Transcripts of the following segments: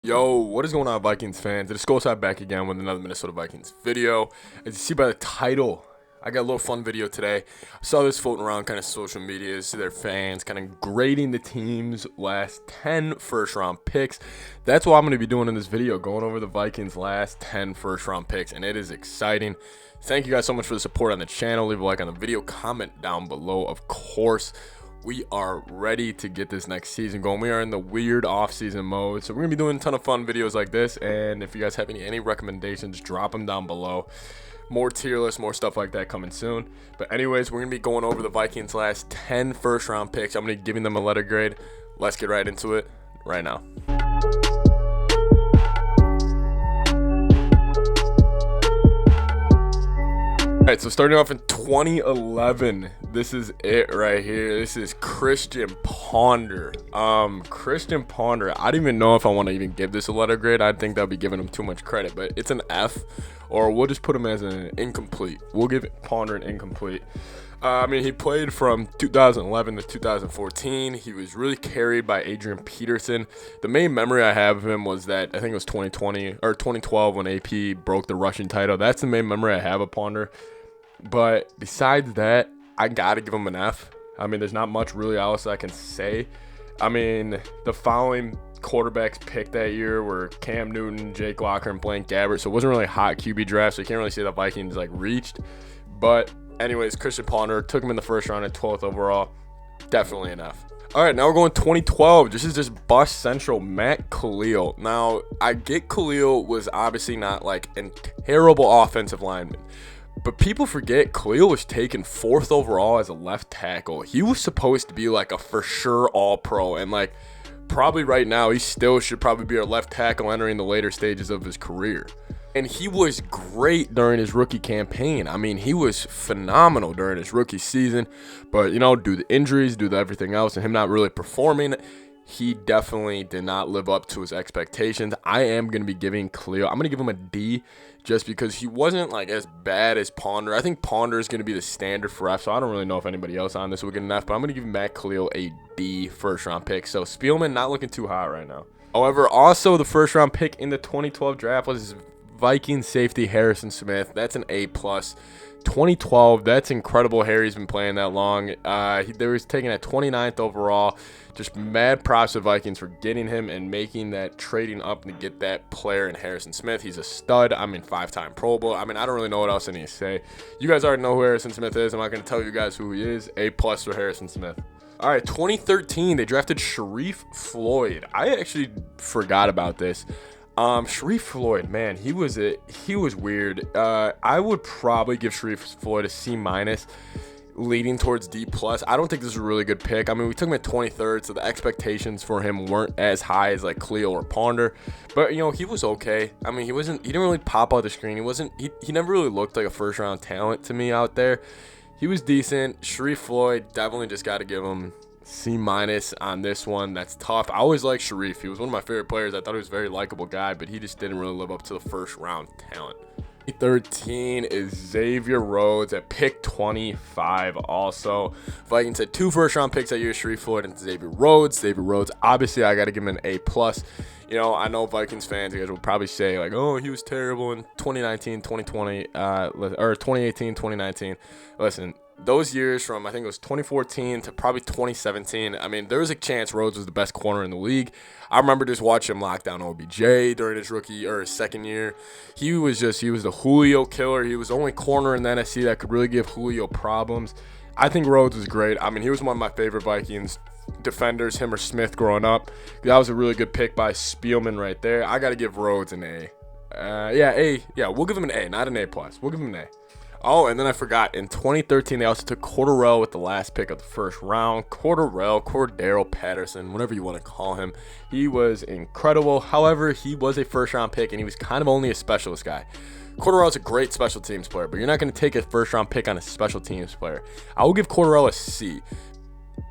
Yo, what is going on, Vikings fans? It's Skol back again with another Minnesota Vikings video. As you see by the title, I got a little fun video today. I saw this floating around kind of social media, see their fans kind of grading the team's last 10 first-round picks. That's what I'm going to be doing in this video, going over the Vikings' last 10 first-round picks, and it is exciting. Thank you guys so much for the support on the channel. Leave a like on the video, comment down below, of course. We are ready to get this next season going. We are in the weird off-season mode, so we're gonna be doing a ton of fun videos like this. And if you guys have any recommendations, drop them down below. More tier lists, more stuff like that coming soon. But anyways, we're gonna be going over the Vikings' last 10 first-round picks. I'm gonna be giving them a letter grade. Let's get right into it right now. Alright, so starting off in 2011, this is it right here. This is Christian Ponder. Christian Ponder, I don't even know if I want to even give this a letter grade. I think that would be giving him too much credit, but it's an F, or we'll just put him as an incomplete. We'll give Ponder an incomplete. I mean, he played from 2011 to 2014. He was really carried by Adrian Peterson. The main memory I have of him was that I think it was 2020 or 2012 when AP broke the rushing title. That's the main memory I have of Ponder. But besides that, I gotta give him an F. I mean, there's not much really else I can say. I mean, the following quarterbacks picked that year were Cam Newton, Jake Locker, and Blaine Gabbert. So it wasn't really a hot QB draft, so you can't really say the Vikings like reached. But anyways, Christian Ponder, took him in the first round at 12th overall. Definitely an F. All right, now we're going 2012. This is just bust central, Matt Kalil. Now, I get Kalil was obviously not like a terrible offensive lineman. But people forget Kalil was taken 4th overall as a left tackle. He was supposed to be like a for sure all-pro. And like probably right now, he still should probably be a left tackle entering the later stages of his career. And he was great during his rookie campaign. I mean, he was phenomenal during his rookie season. But, you know, due to injuries, due to everything else, and him not really performing, he definitely did not live up to his expectations. I am going to be giving Kalil, I'm going to give him a D just because he wasn't like as bad as Ponder. I think Ponder is going to be the standard for F, so I don't really know if anybody else on this will get an F, but I'm going to give Matt Kalil a D first round pick. So Spielman not looking too hot right now. However, also the first round pick in the 2012 draft was Viking safety Harrison Smith. That's an A+. 2012, that's incredible. Harry's been playing that long. They was taken at 29th overall. Just mad props to Vikings for getting him and making that trading up to get that player in Harrison Smith. He's a stud. I mean, 5-time Pro Bowl. I mean, I don't really know what else I need to say. You guys already know who Harrison Smith is. I'm not going to tell you guys who he is. A+ for Harrison Smith. All right, 2013, they drafted Sharrif Floyd. I actually forgot about this. Sharrif Floyd, man, he was weird. I would probably give Sharrif Floyd a C-, leading towards D+. I don't think this is a really good pick. I mean, we took him at 23rd, so the expectations for him weren't as high as like Kalil or Ponder. But, you know, he was okay. I mean, he didn't really pop out the screen. He never really looked like a first-round talent to me out there. He was decent. Sharrif Floyd, definitely just got to give him C- on this one. That's tough. I always liked Sharrif. He was one of my favorite players. I thought he was a very likable guy, but he just didn't really live up to the first-round talent. 13 is Xavier Rhodes at pick 25 also. Vikings had 2 first-round picks that year, Sharrif Floyd and Xavier Rhodes. Xavier Rhodes, obviously, I got to give him an A+. You know, I know Vikings fans, you guys will probably say, like, oh, he was terrible in 2019, 2020, or 2018, 2019. Listen, those years from, I think it was 2014 to probably 2017, I mean, there was a chance Rhodes was the best corner in the league. I remember just watching him lock down OBJ during his rookie or his second year. He was the Julio killer. He was the only corner in the NFC that could really give Julio problems. I think Rhodes was great. I mean, he was one of my favorite Vikings defenders, him or Smith growing up. That was a really good pick by Spielman right there. I got to give Rhodes an A. A. Yeah, we'll give him an A, not an A+. We'll give him an A. Oh, and then I forgot, in 2013, they also took Cordarrelle with the last pick of the first round. Cordarrelle Patterson, whatever you want to call him. He was incredible. However, he was a first-round pick, and he was kind of only a specialist guy. Cordarrelle's a great special teams player, but you're not going to take a first-round pick on a special teams player. I will give Cordarrelle a C.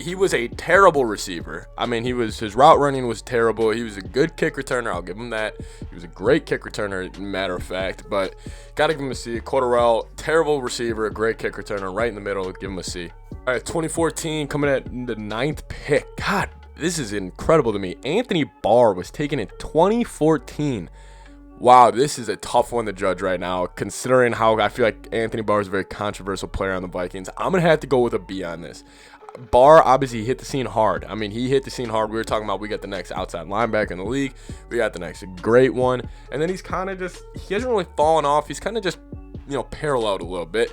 He was a terrible receiver. I mean, his route running was terrible. He was a good kick returner. I'll give him that. He was a great kick returner, matter of fact. But got to give him a C. Cordarrelle, terrible receiver, a great kick returner, right in the middle. Give him a C. All right, 2014 coming at the 9th pick. God, this is incredible to me. Anthony Barr was taken in 2014. Wow, this is a tough one to judge right now, considering how I feel like Anthony Barr is a very controversial player on the Vikings. I'm going to have to go with a B on this. Barr, obviously, hit the scene hard. I mean, he hit the scene hard. We were talking about we got the next outside linebacker in the league. We got the next great one. And then he's kind of just, he hasn't really fallen off. He's kind of just, paralleled a little bit.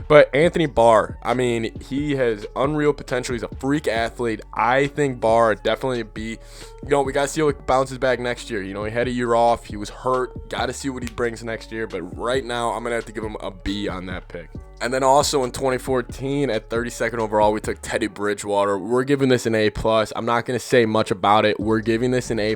But Anthony Barr, I mean, he has unreal potential. He's a freak athlete. I think Barr definitely be, we got to see how he bounces back next year. He had a year off. He was hurt. Got to see what he brings next year. But right now, I'm going to have to give him a B on that pick. And then also in 2014, at 32nd overall, we took Teddy Bridgewater. We're giving this an A+. I'm not going to say much about it. We're giving this an A+.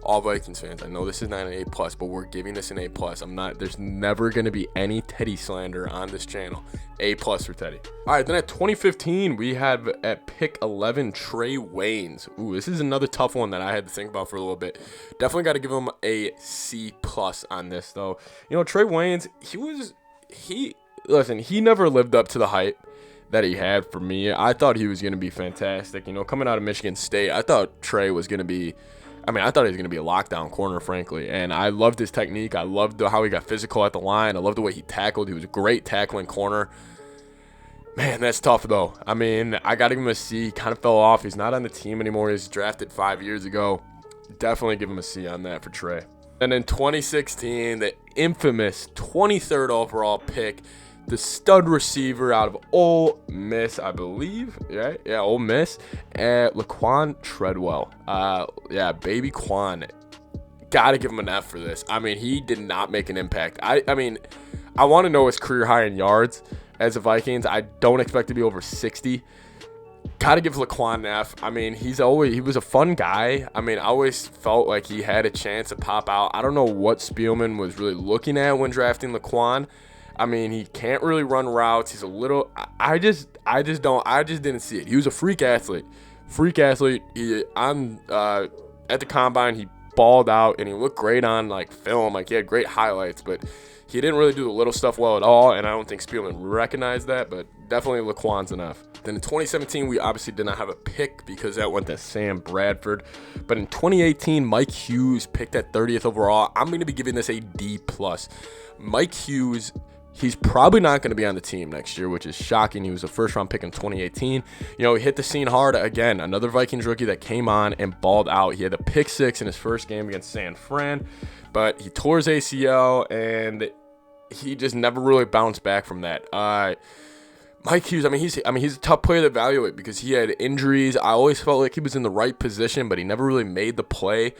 All Vikings fans, I know this is not an A+, but we're giving this an A+. There's never going to be any Teddy slander on this channel. A+ for Teddy. All right, then at 2015, we have at pick 11, Trey Waynes. Ooh, this is another tough one that I had to think about for a little bit. Definitely got to give him a C+ on this, though. Trey Waynes, he never lived up to the hype that he had for me. I thought he was going to be fantastic. Coming out of Michigan State, I thought Trey was going to be, I thought he was going to be a lockdown corner, frankly. And I loved his technique. I loved how he got physical at the line. I loved the way he tackled. He was a great tackling corner. Man, that's tough, though. I got to give him a C. He kind of fell off. He's not on the team anymore. He was drafted 5 years ago. Definitely give him a C on that for Trey. And in 2016, the infamous 23rd overall pick, the stud receiver out of Ole Miss, I believe. Right? Yeah, Ole Miss. Laquan Treadwell. Baby Quan. Gotta give him an F for this. He did not make an impact. I want to know his career high in yards as a Vikings. I don't expect to be over 60. Gotta give Laquan an F. He was a fun guy. I always felt like he had a chance to pop out. I don't know what Spielman was really looking at when drafting Laquan. He can't really run routes. He's a little. I just didn't see it. He was a freak athlete. At the combine, he balled out and he looked great on film. He had great highlights, but he didn't really do the little stuff well at all. And I don't think Spielman recognized that. But definitely Laquan's enough. Then in 2017, we obviously did not have a pick because that went to Sam Bradford. But in 2018, Mike Hughes picked at 30th overall. I'm going to be giving this a D+. Mike Hughes. He's probably not going to be on the team next year, which is shocking. He was a first-round pick in 2018. He hit the scene hard again. Another Vikings rookie that came on and balled out. He had a pick 6 in his first game against San Fran, but he tore his ACL, and he just never really bounced back from that. Mike Hughes, he's a tough player to evaluate because he had injuries. I always felt like he was in the right position, but he never really made the play.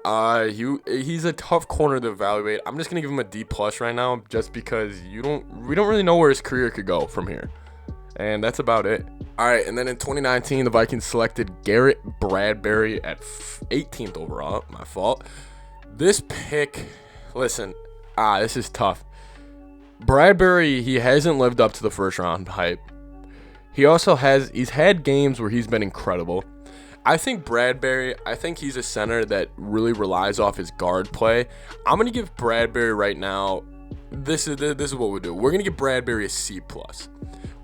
He's a tough corner to evaluate. I'm just gonna give him a D+ right now, just because we don't really know where his career could go from here, and that's about it. All right, and then in 2019, the Vikings selected Garrett Bradbury at 18th overall. My fault. This pick, listen, this is tough. Bradbury, he hasn't lived up to the first round hype. He's had games where he's been incredible. I think Bradbury, he's a center that really relies off his guard play. I'm going to give Bradbury right now, this is what we'll do. We're going to give Bradbury a C+.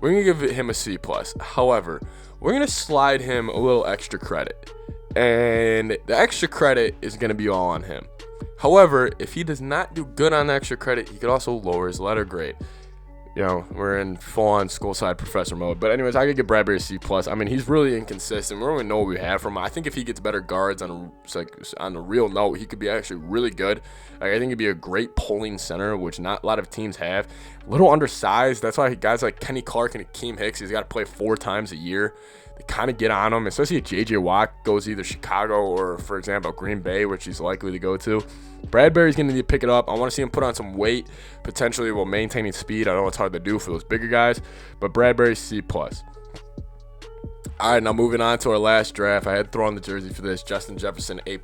We're going to give him a C+. However, we're going to slide him a little extra credit. And the extra credit is going to be all on him. However, if he does not do good on the extra credit, he could also lower his letter grade. We're in full-on school side professor mode. But anyways, I could give Bradbury a C+. He's really inconsistent. We don't even know what we have from him. I think if he gets better guards on a real note, he could be actually really good. I think he'd be a great pulling center, which not a lot of teams have. A little undersized. That's why guys like Kenny Clark and Akeem Hicks, he's got to play 4 times a year. They kind of get on him, especially if J.J. Watt goes either Chicago or, for example, Green Bay, which he's likely to go to. Bradbury's going to need to pick it up. I want to see him put on some weight, potentially while maintaining speed. I know it's hard to do for those bigger guys, but Bradbury's C+. All right, now moving on to our last draft. I had to throw on the jersey for this. Justin Jefferson, A++++.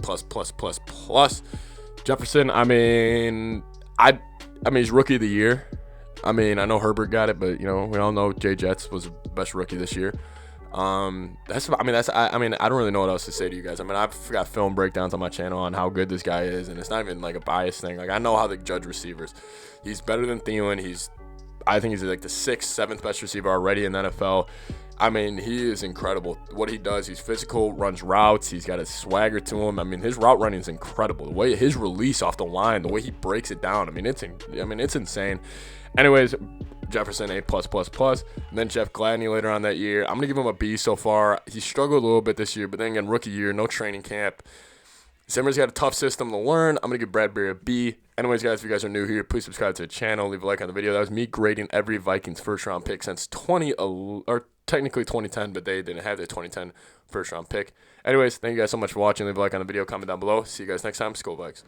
Jefferson, he's rookie of the year. I know Herbert got it, but we all know Jay Jets was the best rookie this year. I don't really know what else to say to you guys. I've got film breakdowns on my channel on how good this guy is, and it's not even a bias thing. I know how they judge receivers. He's better than Thielen. I think he's the 6th, 7th best receiver already in the NFL. I mean, he is incredible. What he does, he's physical, runs routes. He's got a swagger to him. I mean, his route running is incredible. The way his release off the line, the way he breaks it down. I mean, it's insane. Anyways, Jefferson A+++. And then Jeff Gladney later on that year. I'm gonna give him a B so far. He struggled a little bit this year, but then again, rookie year, no training camp. Zimmer's got a tough system to learn. I'm going to give Bradbury a B. Anyways, guys, if you guys are new here, please subscribe to the channel. Leave a like on the video. That was me grading every Vikings first-round pick since technically 2010, but they didn't have their 2010 first-round pick. Anyways, thank you guys so much for watching. Leave a like on the video. Comment down below. See you guys next time. Skol Vikes.